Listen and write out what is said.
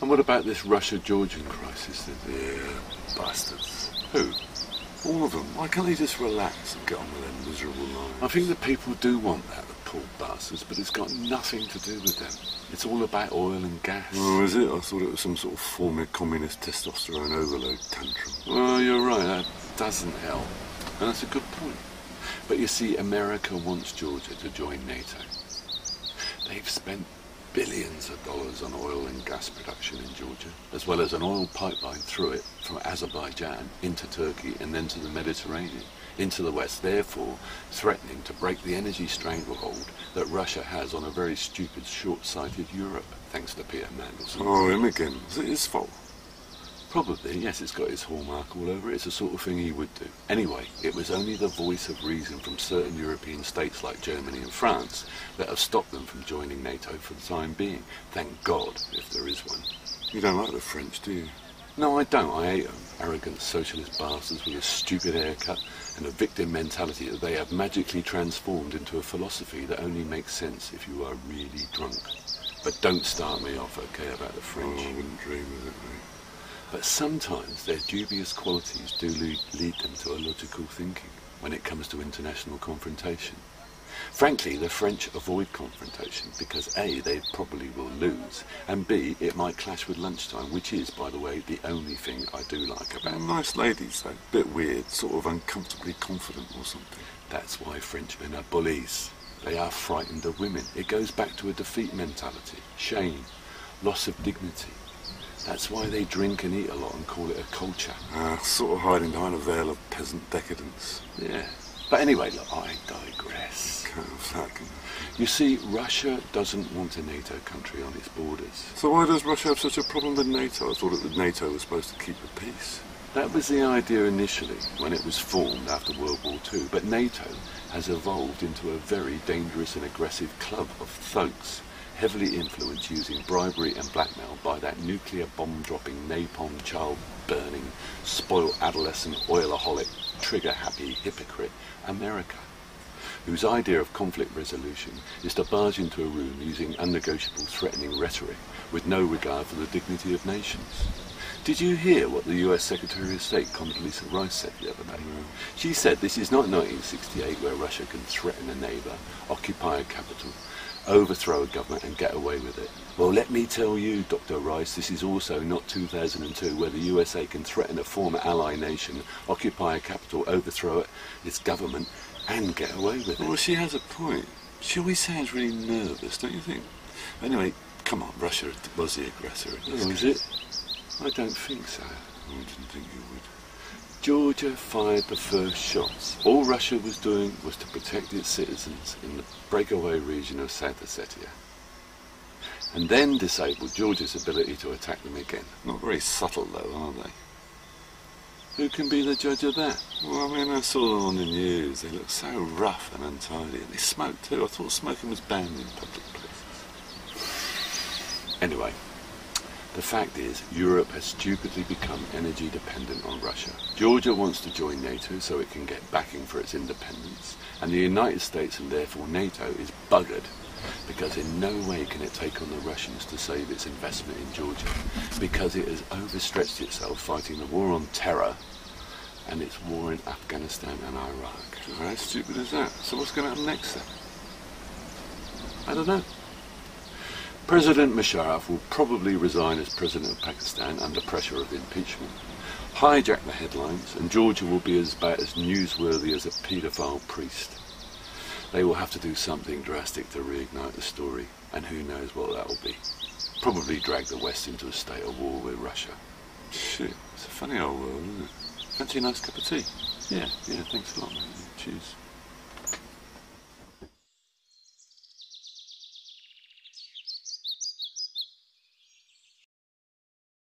And what about this Russia-Georgian crisis then? Yeah, bastards. Who? All of them. Why can't they just relax and get on with their miserable lives? I think the people do want that, the poor bastards, but it's got nothing to do with them. It's all about oil and gas. Oh, is it? I thought it was some sort of form of communist testosterone overload tantrum. Well, you're right, that doesn't help. And that's a good point. But you see, America wants Georgia to join NATO. They've spent billions of dollars on oil and gas production in Georgia, as well as an oil pipeline through it from Azerbaijan into Turkey and then to the Mediterranean, into the West, therefore threatening to break the energy stranglehold that Russia has on a very stupid, short-sighted Europe, thanks to Peter Mandelson. Oh, him again. Is it his fault? Probably, yes, it's got his hallmark all over it. It's the sort of thing he would do. Anyway, it was only the voice of reason from certain European states like Germany and France that have stopped them from joining NATO for the time being. Thank God, if there is one. You don't like the French, do you? No, I don't. I hate them. Arrogant socialist bastards with a stupid haircut and a victim mentality that they have magically transformed into a philosophy that only makes sense if you are really drunk. But don't start me off, okay, about the French. Oh, I wouldn't dream of it, mate. But sometimes their dubious qualities do lead them to illogical thinking when it comes to international confrontation. Frankly, the French avoid confrontation because A, they probably will lose, and B, it might clash with lunchtime, which is, by the way, the only thing I do like about them. Nice ladies, though. Bit weird, sort of uncomfortably confident or something. That's why Frenchmen are bullies. They are frightened of women. It goes back to a defeat mentality, shame, loss of dignity. That's why they drink and eat a lot and call it a culture. Sort of hiding behind a veil of peasant decadence. Yeah. But anyway, look, I digress. You see, Russia doesn't want a NATO country on its borders. So why does Russia have such a problem with NATO? I thought that NATO was supposed to keep the peace. That was the idea initially, when it was formed after World War II. But NATO has evolved into a very dangerous and aggressive club of thugs, heavily influenced using bribery and blackmail by that nuclear bomb-dropping, napalm child-burning, spoiled adolescent oilaholic, trigger-happy hypocrite America, whose idea of conflict resolution is to barge into a room using unnegotiable threatening rhetoric with no regard for the dignity of nations. Did you hear what the US Secretary of State Condoleezza Rice said the other day? She said this is not 1968 where Russia can threaten a neighbour, occupy a capital, overthrow a government and get away with it. Well, let me tell you, Dr. Rice, this is also not 2002 where the USA can threaten a former ally nation, occupy a capital, overthrow its government and get away with it. Well, she has a point. She always sounds really nervous, don't you think? Anyway, come on, Russia was the aggressor. Oh, is it? I don't think so. I didn't think you would. Georgia fired the first shots. All Russia was doing was to protect its citizens in the breakaway region of South Ossetia, and then disabled Georgia's ability to attack them again. Not very subtle, though, are they? Who can be the judge of that? Well, I mean, I saw them on the news. They look so rough and untidy, and they smoke too. I thought smoking was banned in public places. Anyway, the fact is, Europe has stupidly become energy dependent on Russia. Georgia wants to join NATO so it can get backing for its independence, and the United States and therefore NATO is buggered because in no way can it take on the Russians to save its investment in Georgia, because it has overstretched itself fighting the war on terror and its war in Afghanistan and Iraq. How stupid is that? So what's going to happen next then? I don't know. President Musharraf will probably resign as President of Pakistan under pressure of impeachment, hijack the headlines, and Georgia will be about as newsworthy as a paedophile priest. They will have to do something drastic to reignite the story, and who knows what that will be. Probably drag the West into a state of war with Russia. Shit, it's a funny old world, isn't it? Fancy a nice cup of tea? Yeah, thanks a lot, mate. Cheers.